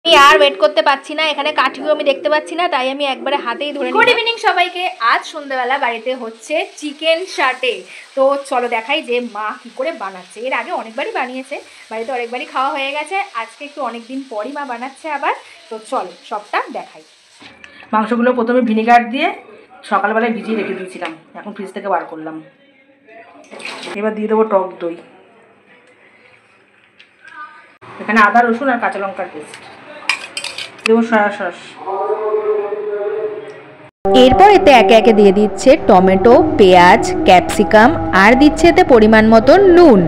আর wait করতে পারছি না, এখানে কাঠিও আমি দেখতে পাচ্ছি না, তাই আমি একবারে হাতেই ধরে। গুড ইভিনিং সবাইকে। আজ সন্ধ্যাবেলা বাড়িতে হচ্ছে চিকেন শাটে। তো চলো দেখাই যে মা কি করে বানাচ্ছে। এর আগে অনেকবারই বানিয়েছে, বাড়িতে অনেকবারই খাওয়া হয়ে গেছে, আজকে একটু অনেকদিন পরই মা বানাচ্ছে আবার। তো চলো সবটা দেখাই। মাংসগুলো প্রথমে ভিনেগার দিয়ে সকালবেলায় ভিজিয়ে রেখে দিয়েছিলাম, এখন ফ্রিজ থেকে বার করলাম। এবার দিয়ে দেবো টক দই, এখানে আদা রসুন আর কাঁচা লঙ্কার পেস্ট, দেবো সয়া সস। এরপর এতে একে একে দিয়ে দিচ্ছে টমেটো, পেঁয়াজ, ক্যাপসিকাম আর দিচ্ছে এতে পরিমাণ মতো নুন।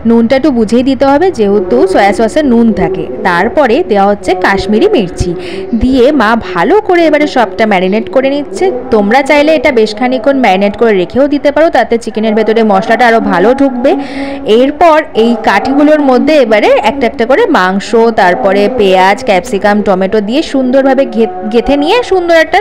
নুনটা একটু বুঝেই দিতে হবে যেহেতু সয়া সসে নুন থাকে। তারপরে দেওয়া হচ্ছে কাশ্মীরি মির্চি দিয়ে মা ভালো করে এবারে সবটা ম্যারিনেট করে নিচ্ছে। তোমরা চাইলে এটা বেশ খানিকক্ষণ ম্যারিনেট করে রেখেও দিতে পারো, তাতে চিকেনের ভেতরে মশলাটা আরও ভালো ঢুকবে। এরপর এই কাঠিগুলোর মধ্যে এবারে একটা একটা করে মাংস, তারপরে পেঁয়াজ, ক্যাপসিকাম, টমেটো দিয়ে সুন্দরভাবে গেঁথে নিয়ে সুন্দর একটা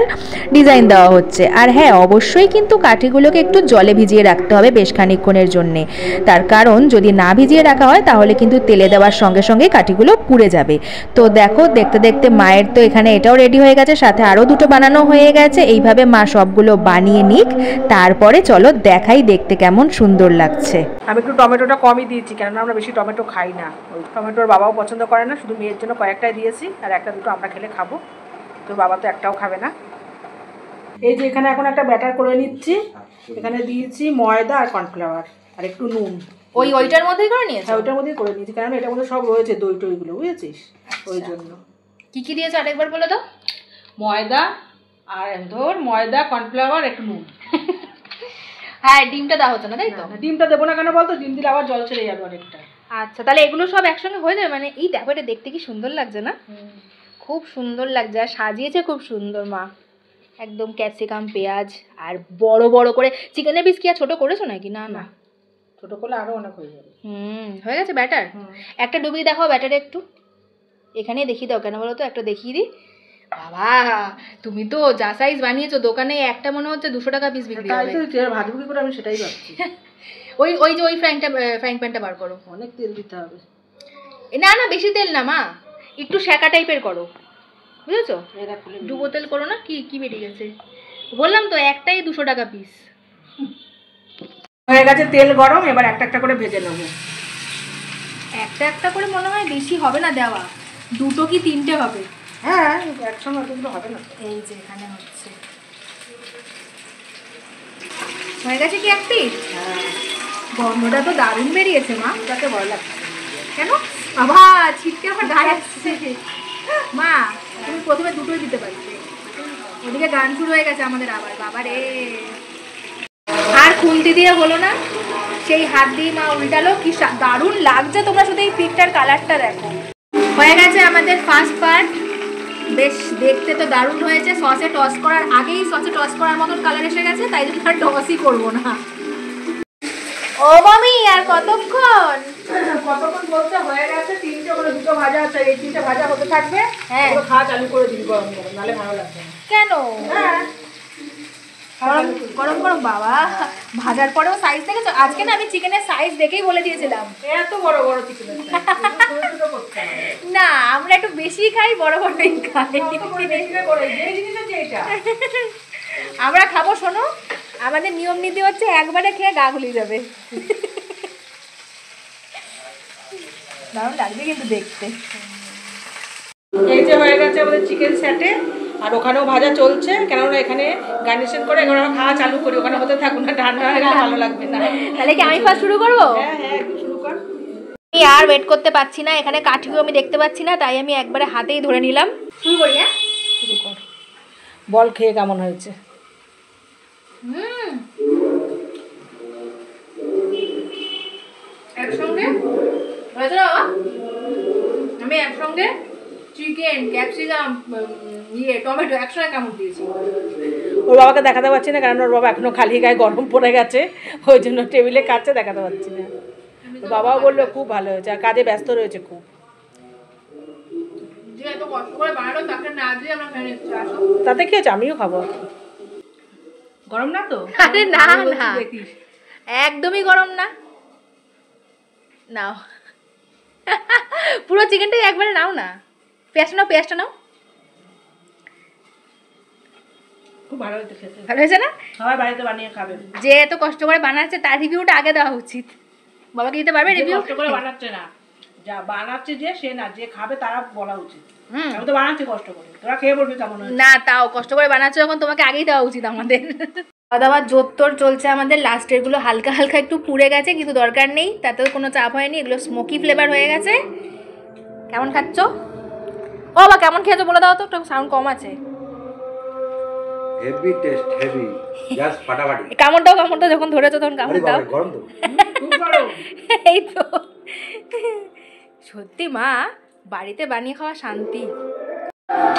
ডিজাইন দেওয়া হচ্ছে। আর হ্যাঁ, অবশ্যই কিন্তু কাঠিগুলোকে একটু জলে ভিজিয়ে রাখতে হবে বেশ খানিকক্ষণের জন্যে। তার কারণ যদি না ভিজিয়ে রাখা হয় তাহলে কিন্তু তেলে দেওয়ার সঙ্গে সঙ্গে কাঠিগুলো পুড়ে যাবে। তো দেখো দেখতে দেখতে মায়ের তো এখানে এটাও রেডি হয়ে গেছে, সাথে আরও দুটো বানানো হয়ে গেছে। এইভাবে মা সবগুলো বানিয়ে নিক, তারপরে চলো দেখাই দেখতে কেমন সুন্দর লাগছে। আমি একটু টমেটোটা কমই দিয়েছি, কেননা আমরা বেশি টমেটো খাই না। ওই টমেটোর বাবাও পছন্দ করে না, শুধু মেয়ের জন্য কয়েকটাই দিয়েছি, আর একটা দুটো আমরা খেলে খাবো। তো বাবা তো একটাও খাবে না। এই যে এখানে এখন একটা ব্যাটার করে নিচ্ছি, এখানে দিয়েছি ময়দা আর কর্নফ্লাওয়ার আর একটু নুন। ওইটার মধ্যেই করে নিয়েছি। হ্যাঁ, ওইটার মধ্যেই করে নিয়েছি, কারণ এটার মধ্যে সব রয়েছে, দই টইগুলো, বুঝেছিস? ওই জন্য। কি কি দিয়েছো আরেকবার বলে দাও। ময়দা আর ধর ময়দা, কর্নফ্লাওয়ার, একটু নুন। হ্যাঁ, ডিমটা দেওয়া হতো না, তাই তো? ডিমটা দেবো না কেন বলতো, ডিম দিলে আবার জল ছেড়ে যাবে অনেকটা। আচ্ছা, তাহলে এগুলো সব একসঙ্গে হয়ে যাবে মানে? এই দেখো, এটা দেখতে কি সুন্দর লাগছে না? খুব সুন্দর লাগছে, আর সাজিয়েছে খুব সুন্দর মা। একদম ক্যাপসিকাম, পেঁয়াজ আর বড় বড় করে। চিকেনের পিস কি আর ছোট করেছো নাকি? না না, ছোট করলে আরো অনেক হয়ে যাবে। হয়ে গেছে ব্যাটার। একটা ডুবিয়ে দেখাও ব্যাটারে একটু, এখানে দেখিয়ে দাও। কেন বলো তো, একটা দেখিয়ে দিই। বাবা, তুমি তো যা সাইজ বানিয়েছো, দোকানে একটা মনে হচ্ছে 200 টাকা পিস বিক্রি হবে। তাই তো ভাজবো কি করে, আমি সেটাই ভাবছি। ওই যে ওই ফ্রাইং প্যানটা বার করো। অনেক তেল দিতে হবে। না না, বেশি তেল না মা, একটু শ্যাকা টাইপের করো, বুঝেছো? ডুবো তেল করো না। কি কি বেরিয়ে গেছে, বললাম তো একটাই 200 টাকা পিস। হয়ে গেছে তেল গরম, এবার একটা একটা করে ভেজে নেবো। একটা একটা করে মনে হয় বেশি হবে না দেওয়া, দুটো কি তিনটে হবে। হ্যাঁ, একসঙ্গে অতগুলো হবে না। এই যে এখানে হচ্ছে, হয়ে গেছে কি এক পিস? হ্যাঁ, গন্ধটা তো দারুণ বেরিয়েছে মা। যাতে ভয় লাগছে। কেন বাবা, ছিটকে আমার গায়ে আসছে। মা, তুমি প্রথমে দুটোই দিতে পারবে। ওদিকে গান শুরু হয়ে গেছে আমাদের আবার, বাবা রে। আর খুন্তি দিয়ে হলো না, সেই হাত দিয়ে মা উল্টালো। কি দারুণ লাগছে, তোমরা শুধু এই পিঠটার কালারটা দেখো। হয়ে গেছে আমাদের ফার্স্ট পার্ট, বেশ দেখতে তো দারুণ হয়েছে। সসে টস করার আগেই সসে টস করার মতন কালার এসে গেছে, তাই জন্য আর টসই করবো না। ও মামি, আর কতক্ষণ? কতক্ষণ বলতে হয়ে গেছে, তিনটে করে দুটো ভাজা আছে, এই তিনটে ভাজা হতে থাকবে। হ্যাঁ, খাওয়া চালু করে দিবি গরম গরম, নাহলে ভালো লাগবে না। কেন? হ্যাঁ, গরম গরম বাবা। ভাজার পরেও সাইজ দেখেছো? আজকে না আমি চিকেনের সাইজ দেখেই বলে দিয়েছিলাম। এত বড় বড় চিকেন না, আমরা একটু বেশি খাই, বড় বড়ই খাই। আমরা খাবো, শোনো, আমাদের নিয়ম নীতি হচ্ছে একবারে খেয়ে গা গুলিয়ে যাবে। দারুণ লাগবে কিন্তু দেখতে। এই যে হয়ে গেছে আমাদের চিকেন স্যাটে, আর ওখানেও ভাজা চলছে, কেননা এখানে গার্নিশন করে এখন আমরা খাওয়া চালু করি। ওখানে হতে থাকুন না, ঠান্ডা হয়ে গেলে ভালো লাগবে না। তাহলে কি আমি ফার্স্ট শুরু করবো? হ্যাঁ হ্যাঁ, একটু শুরু কর। আমি আর ওয়েট করতে পারছি না, এখানে কাঠিও আমি দেখতে পাচ্ছি না, তাই আমি একবারে হাতেই ধরে নিলাম। শুরু করি। হ্যাঁ, শুরু কর। বল খেয়ে কেমন হয়েছে? একসঙ্গে হয়েছে না বাবা? আমি একসঙ্গে চিকেন, ক্যাপসিকাম, টমেটো একসঙ্গে কামড় দিয়েছি। ওর বাবাকে দেখাতে পারছি না, কারণ ওর বাবা এখনো খালি গায়ে গরম পড়ে গেছে, ওই জন্য টেবিলে কাটছে, দেখাতে পারছি না। ওর বাবাও বললো খুব ভালো হয়েছে, আর কাজে ব্যস্ত রয়েছে খুব। যে এত কষ্ট করে বানালো তাকে না দিয়ে আমরা খেয়ে নিচ্ছি। আসো, তাতে কি হয়েছে, আমিও খাবো। গরম না তো? আরে না না, একদমই গরম না। নাও, পুরো চিকেনটাই একবারে নাও না। পেঁয়াজটা নাও। খুব ভালো হয়েছে খেতে। ভালো হয়েছে না? সবাই বাড়িতে বানিয়ে খাবেন। যে এত কষ্ট করে বানাচ্ছে তার রিভিউটা আগে দেওয়া উচিত। বাবাকে দিতে পারবে রিভিউ? কষ্ট করে বানাচ্ছে না, যা বানাচ্ছে যে সে না, যে খাবে তারা বলা উচিত। আমি তো বানাচ্ছি কষ্ট করে, তোরা খেয়ে বলবি কেমন হয়েছে। না, তাও কষ্ট করে বানাচ্ছ যখন তোমাকে আগেই দেওয়া উচিত আমাদের। খাওয়া জোর চলছে আমাদের। লাস্টের গুলো হালকা হালকা একটু পুড়ে গেছে, কিন্তু দরকার নেই, তাতেও কোনো চাপ হয়নি। এগুলো স্মোকি ফ্লেভার হয়ে গেছে। কেমন খাচ্ছ? ও বা কেমন খেয়েছো বলে দাও তো, একটু সাউন্ড কম আছে। হেভি টেস্ট, হেভি, জাস্ট ফাটাফাটি। কামড়টাও যখন ধরেছো তখন কামড় দাও। গরম তো, খুব গরম। এই তো সত্যি মা, বাড়িতে বানিয়ে খাওয়া শান্তি।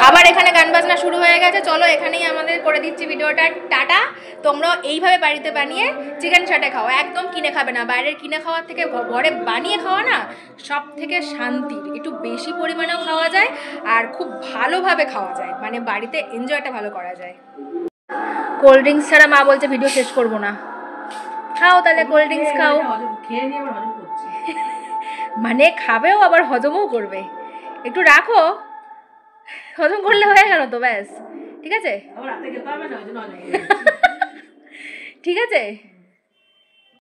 আবার এখানে গান বাজনা শুরু হয়ে গেছে। চলো এখানেই আমাদের করে দিচ্ছি ভিডিওটা, টাটা। তোমরা এইভাবে বাড়িতে বানিয়ে চিকেন চাটে খাও, একদম কিনে খাবে না। বাইরের কিনে খাওয়ার থেকে ঘরে বানিয়ে খাওয়া না সব থেকে শান্তির। একটু বেশি পরিমাণেও খাওয়া যায় আর খুব ভালোভাবে খাওয়া যায়, মানে বাড়িতে এনজয়টা ভালো করা যায়। কোল্ড ড্রিঙ্কস ছাড়া মা বলছে ভিডিও শেষ করবো না। খাও তাহলে, কোল্ড ড্রিঙ্কস খাও। খেয়ে নিয়ে আবার হজম করছি। মানে খাবেও আবার হজমও করবে। একটু রাখো, হজম করলে হয়ে গেল তো, ব্যাস। ঠিক আছে, আবার রাতে খেতে হবে না, ওই জন্য হজম ঠিক আছে।